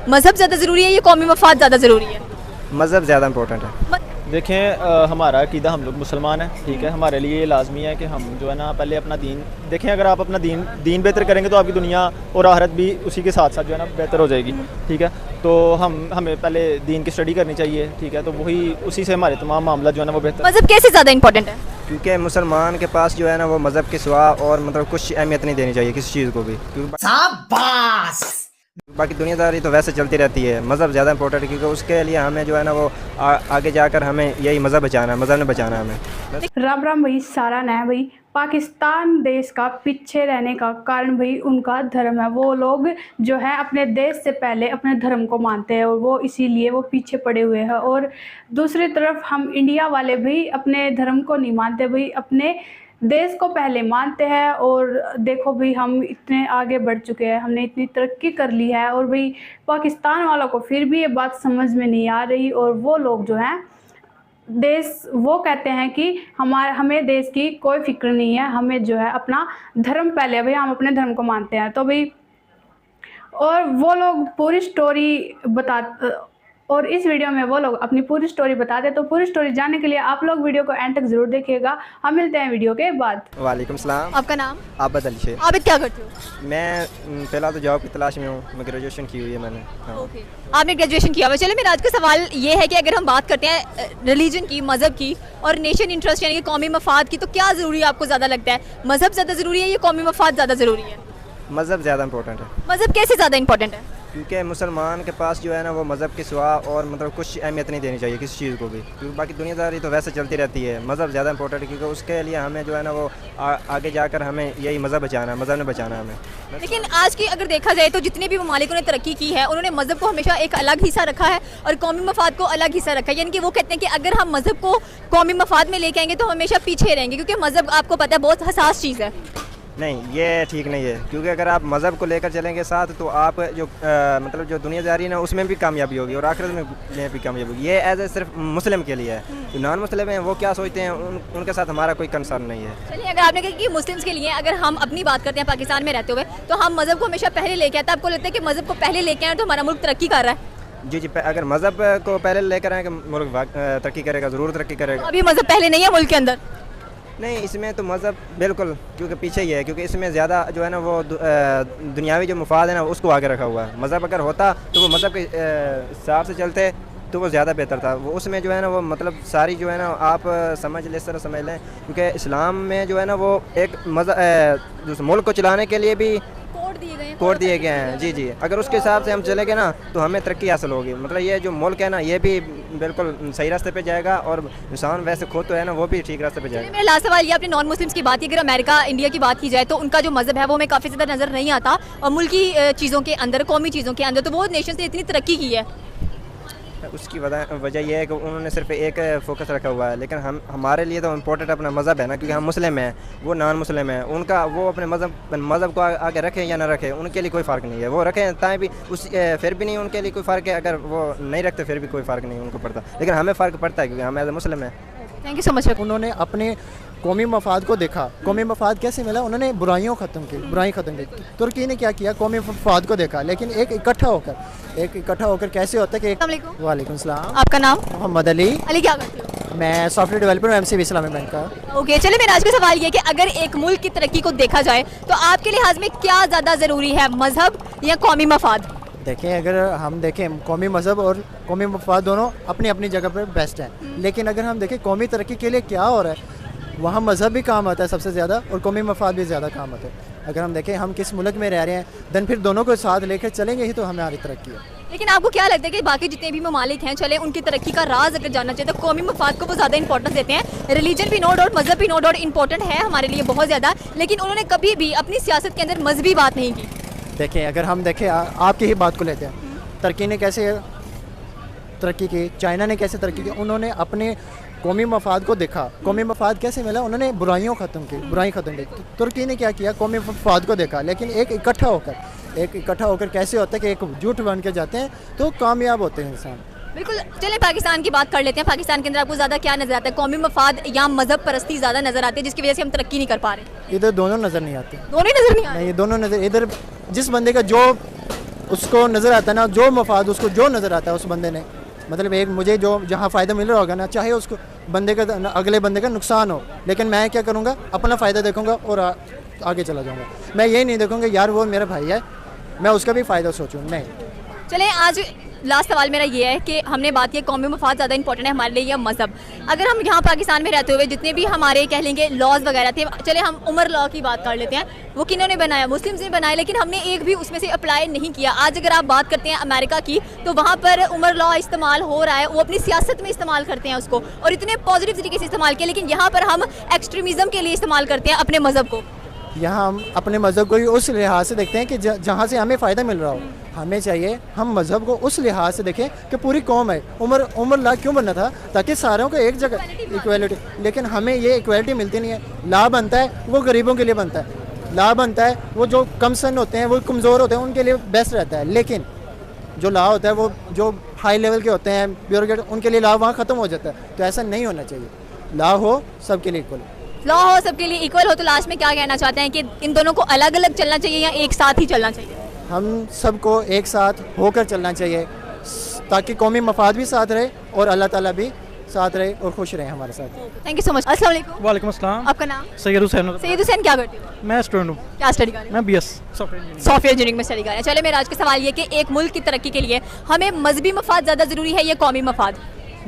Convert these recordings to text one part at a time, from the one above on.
मजहब ज़्यादा ज़रूरी है या कौमी मफाद ज़्यादा ज़रूरी है? मज़हब ज़्यादा इम्पोर्टेंट है। देखें हमारा अकीदा, हम लोग मुसलमान हैं, ठीक है। हमारे लिए लाजमी है कि हम जो है ना पहले अपना दीन देखें। अगर आप अपना दीन बेहतर करेंगे तो आपकी दुनिया और आखिरत भी उसी के साथ साथ जो है ना बेहतर हो जाएगी, ठीक है। तो हमें पहले दीन की स्टडी करनी चाहिए, ठीक है। तो वही उसी से हमारे तमाम मामला जो है ना वो बेहतर। मजहब कैसे ज़्यादा इंपॉर्टेंट है? क्योंकि मुसलमान के पास जो है ना वो मज़हब के सिवा और मतलब कुछ अहमियत नहीं देनी चाहिए किसी चीज़ को भी, क्योंकि बाकी दुनियादारी तो वैसे चलती रहती है। मज़हब ज़्यादा इंपॉर्टेंट है क्योंकि उसके लिए हमें जो है ना वो आगे जाकर हमें यही मज़हब बचाना है, मज़हब ने बचाना है हमें। राम राम भाई, सारा है भाई। पाकिस्तान देश का पीछे रहने का कारण भाई उनका धर्म है। वो लोग जो है अपने देश से पहले अपने धर्म को मानते हैं और वो इसीलिए वो पीछे पड़े हुए हैं। और दूसरी तरफ हम इंडिया वाले भी अपने धर्म को नहीं मानते भाई, अपने देश को पहले मानते हैं। और देखो भाई, हम इतने आगे बढ़ चुके हैं, हमने इतनी तरक्की कर ली है और भाई पाकिस्तान वालों को फिर भी ये बात समझ में नहीं आ रही। और वो लोग जो हैं वो कहते हैं कि हमें देश की कोई फिक्र नहीं है, हमें जो है अपना धर्म पहले, भाई हम अपने धर्म को मानते हैं। तो भाई और वो लोग पूरी स्टोरी और इस वीडियो में वो लोग अपनी पूरी स्टोरी बताते हैं। तो पूरी स्टोरी जानने के लिए आप लोग वीडियो को एंड तक जरूर देखिएगा। हम मिलते हैं वीडियो के बाद। वालेकुम सलाम। आपका नाम? आबिद अली शेख। आबिद, क्या करते हो? मैं फिलहाल तो जॉब की तलाश में हूँ। मैं ग्रेजुएशन की हुई है मैंने। हाँ। ओके, आपने ग्रेजुएशन किया हुआ। चलिए, मेरा आज का सवाल ये है कि अगर हम बात करते हैं रिलीजन की, मज़हब की और नेशन इंटरेस्ट यानी कि कौमी मफाद की, तो क्या ज़रूरी है आपको ज़्यादा लगता है? मज़हब ज़्यादा ज़रूरी है या कौमी मफाद ज़्यादा ज़रूरी है? मज़हब ज़्यादा इंपॉर्टेंट है। मज़हब कैसे ज़्यादा इंपॉर्टेंट है? क्योंकि मुसलमान के पास जो है ना वो मज़हब के सिवा और मतलब कुछ अहमियत नहीं देनी चाहिए किसी चीज़ को भी, क्योंकि बाकी दुनियादारी तो वैसे चलती रहती है। मज़हब ज़्यादा इंपॉर्टेंट है क्योंकि उसके लिए हमें जो है ना वो आगे जाकर हमें यही मज़हब बचाना है, मज़हब ने बचाना है हमें। लेकिन आज की अगर देखा जाए तो जितने भी ममालिकों ने तरक्की की है, उन्होंने मज़हब को हमेशा एक अलग हिस्सा रखा है और कौमी मफाद को अलग हिस्सा रखा है। यानी कि वो कहते हैं कि अगर हम मज़हब को कौमी मफाद में लेके आएंगे तो हमेशा पीछे रहेंगे, क्योंकि मज़हब आपको पता है बहुत हसास चीज़ है। नहीं, ये ठीक नहीं है, क्योंकि अगर आप मज़हब को लेकर चलेंगे साथ तो आप जो मतलब जो दुनियादारी है ना उसमें भी कामयाबी होगी और आखिरत में भी कामयाबी होगी। ये एज ए सिर्फ मुस्लिम के लिए है। जो नॉन मुस्लिम हैं वो क्या सोचते हैं उनके साथ हमारा कोई कंसर्न नहीं है। चलिए, अगर आपने कहा कि मुस्लिम्स के लिए, अगर हम अपनी बात करते हैं पाकिस्तान में रहते हुए, तो हम मज़हब को हमेशा पहले लेके आते हैं। आपको लगता है कि मज़हब को पहले लेके आए तो हमारा मुल्क तरक्की कर रहा है? जी, अगर मज़हब को पहले लेकर आए मुल्क तरक्की करेगा, ज़रूर तरक्की करेगा। अभी मज़हब पहले नहीं है मुल्क के अंदर? नहीं, इसमें तो मज़हब बिल्कुल क्योंकि पीछे ही है, क्योंकि इसमें ज़्यादा जो है ना वो दुनियावी जो मुफाद है ना उसको आगे रखा हुआ है। मज़हब अगर होता तो वो मज़हब के हिसाब से चलते तो वो ज़्यादा बेहतर था। वो उसमें जो है ना वो मतलब सारी जो है ना आप समझ ले, इस तरह समझ लें, क्योंकि इस्लाम में जो है ना वो एक मुल्क को चलाने के लिए भी कोड दिए गए हैं। जी जी, अगर उसके हिसाब से हम चलेंगे ना तो हमें तरक्की हासिल होगी। मतलब ये जो मुल्क है ना ये भी बिल्कुल सही रास्ते पे जाएगा और इंसान वैसे खुद तो है ना वो भी ठीक रास्ते पे जाएगा। मेरा लास्ट सवाल ये, आपने नॉन मुस्लिम्स की बात की, अगर अमेरिका इंडिया की बात की जाए तो उनका जो मज़हब है वो हमें काफ़ी ज़्यादा नज़र नहीं आता और मुल्की चीज़ों के अंदर, कौमी चीज़ों के अंदर, तो वो नेशन ने इतनी तरक्की की है। उसकी वजह यह है कि उन्होंने सिर्फ एक फोकस रखा हुआ है, लेकिन हमारे लिए तो इम्पोर्टेंट अपना मज़हब है ना, क्योंकि हम मुस्लिम हैं, वो नॉन मुस्लिम है। उनका वो अपने मज़हब को आगे रखें या ना रखें उनके लिए कोई फ़र्क नहीं है। वो रखें ताकि भी फिर भी नहीं उनके लिए कोई फ़र्क है, अगर वो नहीं रखते फिर भी कोई फ़र्क नहीं उनको पड़ता, लेकिन हमें फ़र्क पड़ता है क्योंकि हम एज ए मुस्लिम हैं। Thank you so much. उन्होंने अपने कौमी मफाद को देखा। कौमी मफाद कैसे मिला? उन्होंने बुराई ख़त्म की। तुर्की ने क्या किया? कौमी मफाद को देखा, लेकिन एक इकट्ठा होकर कैसे होता है कि वालेकुम सलाम। आपका नाम? मोहम्मद अली। अली, क्या करते हो? मैं सॉफ्टवेयर डेवलपर हूँ एमसीबी इस्लामी बैंक का। ओके, चलिए, मेरा आज का सवाल ये है कि अगर एक मुल्क की तरक्की को देखा जाए तो आपके लिहाज में क्या ज़्यादा ज़रूरी है, मज़हब या कौमी मफाद? देखें, अगर हम देखें कौमी मज़हब और कौमी मफाद दोनों अपनी अपनी जगह पर बेस्ट हैं, लेकिन अगर हम देखें कौमी तरक्की के लिए क्या हो रहा है, वहाँ मज़हब भी काम आता है सबसे ज़्यादा और कौमी मफाद भी ज़्यादा काम आता है। अगर हम देखें हम किस मुल्क में रह रहे हैं, देन फिर दोनों को साथ लेकर चलेंगे ही तो हमारी तरक्की है। लेकिन आपको क्या लगता है कि बाकी जितने भी ममालिक हैं, चले उनकी तरक्की का राज अगर जानना चाहिए तो कौमी मफाद को वो ज़्यादा इंपॉर्टेंस देते हैं? रिलीजन भी नो डाउट, मज़हब भी नो डाउट इंपॉर्टेंट है हमारे लिए बहुत ज़्यादा, लेकिन उन्होंने कभी भी अपनी सियासत के अंदर मजहबी बात नहीं की। देखें, अगर हम देखें आपकी ही बात को लेते हैं, तुर्की ने कैसे तरक्की की, चाइना ने कैसे तरक्की की, उन्होंने अपने कौमी मफाद को देखा। कौमी मफाद कैसे मिला? उन्होंने बुराई ख़त्म की। तुर्की ने क्या किया? कौमी मफाद को देखा, लेकिन एक इकट्ठा होकर कैसे होता है कि एक जुट बन के जाते हैं तो कामयाब होते हैं इंसान। बिल्कुल। चलिए, पाकिस्तान की बात कर लेते हैं। पाकिस्तान के अंदर आपको ज़्यादा क्या नज़र आता है, कौमी मफाद या मज़हब परस्ती ज़्यादा नज़र आती है जिसकी वजह से हम तरक्की नहीं कर पा रहे? इधर दोनों नज़र नहीं आते। दोनों नज़र नहीं आते? नहीं, दोनों नज़र, इधर जिस बंदे का जो उसको नज़र आता है ना जो मफाद उसको जो नज़र आता है उस बंदे ने, मतलब एक मुझे जो जहाँ फ़ायदा मिल रहा होगा ना, चाहे उसको बंदे का अगले बंदे का नुकसान हो, लेकिन मैं क्या करूँगा, अपना फ़ायदा देखूँगा और आगे चला जाऊँगा। मैं यही नहीं देखूँगा यार वो मेरा भाई है, मैं उसका भी फ़ायदा सोचूँ, नहीं। चलें, आज लास्ट सवाल मेरा ये है कि हमने बात की कौमी मफाद ज़्यादा इंपॉर्टेंट है हमारे लिए या मज़हब। अगर हम यहाँ पाकिस्तान में रहते हुए जितने भी हमारे कह लेंगे लॉज वगैरह थे, चले हम उमर लॉ की बात कर लेते हैं, वो किन्होंने बनाया, मुस्लिम्स ने बनाया, लेकिन हमने एक भी उसमें से अप्लाई नहीं किया। आज अगर आप बात करते हैं अमेरिका की, तो वहाँ पर उमर लॉ इस्तेमाल हो रहा है, वो अपनी सियासत में इस्तेमाल करते हैं उसको, और इतने पॉजिटिव तरीके से इस्तेमाल किया, लेकिन यहाँ पर हम एक्सट्रीमिज़म के लिए इस्तेमाल करते हैं अपने मज़हब को। यहाँ हम अपने मज़हब को ही उस लिहाज से देखते हैं कि जहाँ से हमें फ़ायदा मिल रहा हो। हमें चाहिए हम मज़हब को उस लिहाज से देखें कि पूरी कौम है। उमर ला क्यों बनना था, ताकि सारों को एक जगह इक्वलिटी, लेकिन हमें ये इक्वलिटी मिलती नहीं है। ला बनता है वो गरीबों के लिए बनता है, ला बनता है वो जो कम सन होते हैं, वो कमज़ोर होते हैं, उनके लिए बेस्ट रहता है, लेकिन जो ला होता है वो जो हाई लेवल के होते हैं, ब्यूरोक्रेट, उनके लिए ला वहाँ ख़त्म हो जाता है। तो ऐसा नहीं होना चाहिए, ला हो सबके लिए इक्वल, लॉ हो सबके लिए इक्वल हो। तो लास्ट में क्या कहना चाहते हैं कि इन दोनों को अलग अलग चलना चाहिए या एक साथ ही चलना चाहिए? हम सबको एक साथ होकर चलना चाहिए, ताकि कौमी मफाद भी साथ रहे और अल्लाह ताला भी साथ रहे और खुश रहे हमारे साथ। Thank you so much. अस्सलाम वालेकुम। वालेकुम अस्सलाम। आपका नाम? सैयद हुसैन। सैयद हुसैन, क्या करते हो? मैं स्टूडेंट हूँ। क्या स्टडी कर रहे हैं? मैं BS software engineering. Software engineering में स्टडी कर रहे हैं। चले, मेरा आज का सवाल ये कि एक मुल्क की तरक्की के लिए हमें मजहबी मफाद ज़्यादा ज़रूरी है या कौमी मफाद?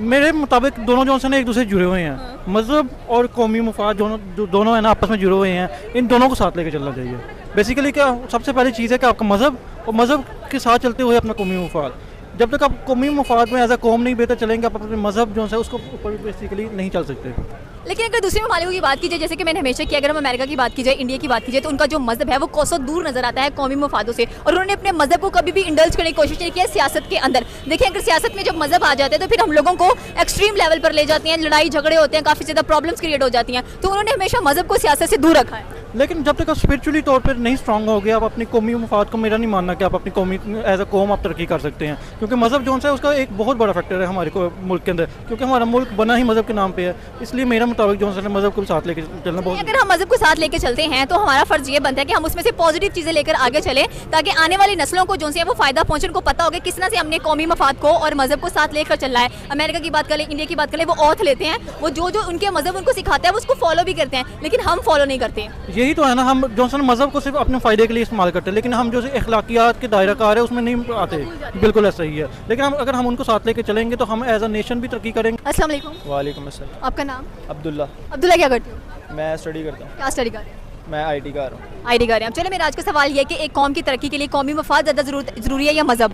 मेरे मुताबिक दोनों जो है एक दूसरे से जुड़े हुए हैं। मज़हब और कौमी मफाद दोनों है ना आपस में जुड़े हुए हैं, इन दोनों को साथ लेकर चलना चाहिए। बेसिकली क्या सबसे पहली चीज़ है कि आपका मज़हब, और मज़हब के साथ चलते हुए अपना कौमी मफाद। जब तक आप कौमी मफाद में एज अ कौम नहीं बेहतर चलेंगे, आप अपने मज़हब जो है उसको ऊपर बेसिकली नहीं चल सकते। लेकिन अगर दूसरे ममालिकों की बात की जाए, जैसे कि मैंने हमेशा की, अगर हम अमेरिका की बात की जाए, इंडिया की बात की जाए, तो उनका जो मज़हब है वो कोसों दूर नजर आता है कौमी मफादों से, और उन्होंने अपने मज़हब को कभी भी इंडल्ज करने की कोशिश नहीं की है सियासत के अंदर। देखिए, अगर सियासत में जब मज़हब आ जाते हैं तो फिर हम लोगों को एक्सट्रीम लेवल पर ले जाते हैं, लड़ाई झगड़े होते हैं, काफ़ी ज़्यादा प्रॉब्लम्स क्रिएट हो जाती हैं। तो उन्होंने हमेशा मज़हब को सियासत से दूर रखा है। लेकिन जब तक आप स्पिरिचुअली तौर पर नहीं स्ट्रांग हो गए, आप अपनी कौमी मफाद को, मेरा नहीं मानना कि आप अपनी कौमी एज अ कौम आप तरक्की कर सकते हैं, क्योंकि मज़हब जो है उसका एक बहुत बड़ा फैक्टर है हमारे मुल्क के अंदर, क्योंकि हमारा मुल्क बना ही मज़हब के नाम पे है। इसलिए मेरा मुताबिक जो है मज़हब को साथ लेकर चलना बहुत। अगर हम मज़हब को साथ लेकर चलते हैं तो हमारा फ़र्ज ये बनता है कि हम उसमें से पॉजिटिव चीज़ें लेकर आगे चलें, ताकि आने वाली नस्लों को जो है वो फ़ायदा पहुँचे, उनको पता होगा किस तरह से हमने कौमी मफाद को और मज़हब को साथ लेकर चलना है। अमेरिका की बात करें, इंडिया की बात करें, वो ऑथ लेते हैं, वो जो उनके मज़हब उनको सिखाता है वो उसको फॉलो भी करते हैं, लेकिन हम फॉलो नहीं करते। यही तो है ना, हम जो मज़हब को सिर्फ अपने फ़ायदे के लिए इस्तेमाल करते हैं, लेकिन हम जो अखलाकियात के दायरा कार है उसमें नहीं आते। बिल्कुल ऐसा ही है, लेकिन अगर हम उनको साथ लेकर चलेंगे तो हम एज अ नेशन भी तरक्की करेंगे। अस्सलाम वालेकुम। वालेकुम अस्सलाम। आपका नाम? अब्दुल्ला। अब्दुल्ला, क्या करते हो? मैं स्टडी करता हूँ। क्या स्टडी कर रहे हैं? मैं आईटी कर रहा हूँ। आईटी कर रहे हैं। चलो, मेरा आज का सवाल ये है कि एक कौम की तरक्की के लिए कौमी मफाद ज़्यादा ज़रूरी है या मज़हब?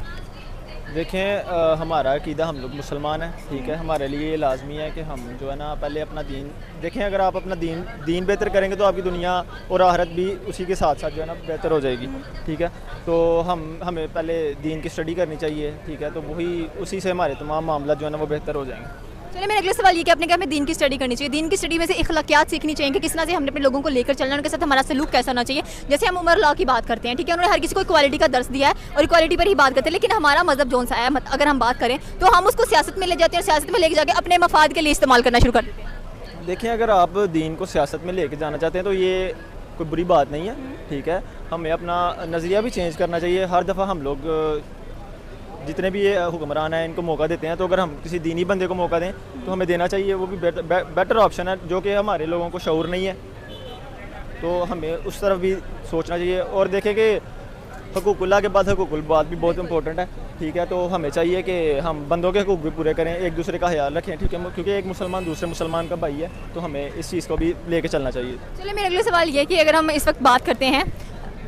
देखें, हमारा अकीदा, हम लोग मुसलमान हैं, ठीक है, हमारे लिए ये लाजमी है कि हम जो है ना पहले अपना दीन देखें। अगर आप अपना दीन बेहतर करेंगे तो आपकी दुनिया और आखिरत भी उसी के साथ साथ जो है ना बेहतर हो जाएगी, ठीक है। तो हमें पहले दीन की स्टडी करनी चाहिए, ठीक है, तो वही उसी से हमारे तमाम मामला जो है ना वो बेहतर हो जाएंगे। चलिए, मेरा अगला सवाल ये कि आपने कहा हमें दीन की स्टडी करनी चाहिए। दीन की स्टडी में से इखलाकियात सीखनी चाहिए कि किस तरह से हमने अपने लोगों को लेकर चलना, उनके साथ हमारा सलूक कैसा होना चाहिए। जैसे हम उमर लॉ की बात करते हैं, ठीक है, उन्होंने हर किसी को इक्वालिटी का दर्स दिया है और इक्वालिटी पर ही बात करते हैं, लेकिन हमारा मज़हब जो सा है, अगर हम बात करें तो हम उसको सियासत में ले जाते हैं और सियासत में लेके जाके अपने मफाद के लिए इस्तेमाल करना शुरू कर देते हैं। देखिए, अगर आप दीन को सियासत में लेके जाना चाहते हैं तो ये कोई बुरी बात नहीं है, ठीक है। हमें अपना नज़रिया भी चेंज करना चाहिए। हर दफ़ा हम लोग जितने भी ये हुक्मरान हैं इनको मौका देते हैं, तो अगर हम किसी दीनी बंदे को मौका दें तो हमें देना चाहिए। वो भी बेटर ऑप्शन है, जो कि हमारे लोगों को शऊर नहीं है, तो हमें उस तरफ भी सोचना चाहिए। और देखें कि हकूकुल्लाह के बाद हकूकुल बात भी बहुत इंपॉर्टेंट है, ठीक है। तो हमें चाहिए कि हम बंदों के हकूक भी पूरे करें, एक दूसरे का ख्याल रखें, ठीक है, क्योंकि एक मुसलमान दूसरे मुसलमान का भाई है, तो हमें इस चीज़ को भी लेके चलना चाहिए। चलिए, मेरा अगला सवाल ये है कि अगर हम इस वक्त बात करते हैं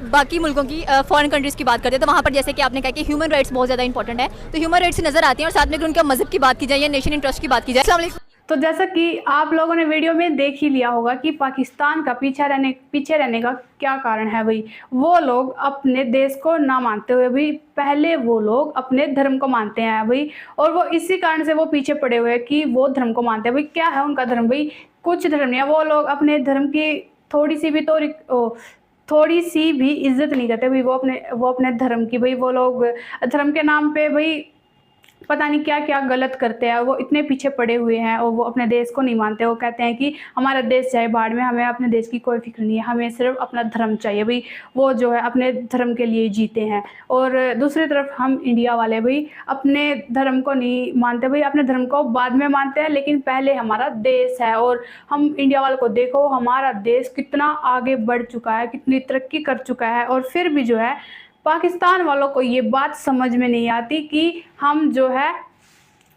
बाकी मुल्कों की, फॉरेन कंट्रीज़ की बात करते हैं, तो वहाँ पर जैसे कि आपने कहा कि ह्यूमन राइट्स बहुत ज़्यादा इंपॉर्टेंट है, तो ह्यूमन राइट्स नज़र आते हैं, और साथ में अगर उनका मज़हब की बात की जाए या नेशन इंटरेस्ट की बात की जाए। अस्सलाम वालेकुम। तो जैसा कि आप लोगों ने वीडियो में देख ही लिया होगा कि पाकिस्तान का पीछे रहने का क्या कारण है भाई। वो लोग अपने देश को ना मानते हुए भी पहले वो लोग अपने धर्म को मानते हैं भाई, और वो इसी कारण से वो पीछे पड़े हुए हैं कि वो धर्म को मानते हैं भाई। क्या है उनका धर्म भाई? कुछ धर्म नहीं है। वो लोग अपने धर्म की थोड़ी सी भी इज्जत नहीं करते भाई। वो अपने धर्म की भाई, वो लोग धर्म के नाम पे भाई पता नहीं क्या क्या गलत करते हैं। वो इतने पीछे पड़े हुए हैं और वो अपने देश को नहीं मानते। वो कहते हैं कि हमारा देश चाहे बाढ़ में, हमें अपने देश की कोई फिक्र नहीं है, हमें सिर्फ अपना धर्म चाहिए भाई। वो जो है अपने धर्म के लिए जीते हैं। और दूसरी तरफ हम इंडिया वाले भाई अपने धर्म को नहीं मानते भाई, अपने धर्म को बाद में मानते हैं, लेकिन पहले हमारा देश है। और हम इंडिया वालों को देखो, हमारा देश कितना आगे बढ़ चुका है, कितनी तरक्की कर चुका है, और फिर भी जो है पाकिस्तान वालों को ये बात समझ में नहीं आती कि हम जो है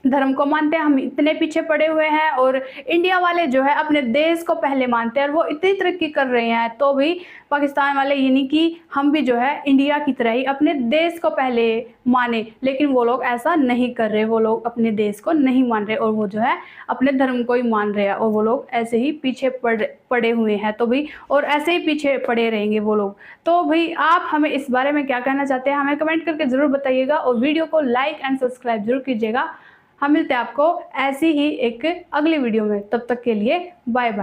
धर्म को मानते हैं, हम इतने पीछे पड़े हुए हैं। और इंडिया वाले जो है अपने देश को पहले मानते हैं और वो इतनी तरक्की कर रहे हैं, तो भी पाकिस्तान वाले ये नहीं कि हम भी जो है इंडिया की तरह ही अपने देश को पहले माने, लेकिन वो लोग ऐसा नहीं कर रहे। वो लोग अपने देश को नहीं मान रहे और वो जो है अपने धर्म को ही मान रहे हैं, और वो लोग ऐसे ही पीछे पड़े हुए हैं। तो भाई और ऐसे ही पीछे पड़े रहेंगे वो लोग। तो भाई आप हमें इस बारे में क्या कहना चाहते हैं, हमें कमेंट करके ज़रूर बताइएगा, और वीडियो को लाइक एंड सब्सक्राइब जरूर कीजिएगा। हम मिलते हैं आपको ऐसी ही एक अगली वीडियो में, तब तक के लिए बाय बाय।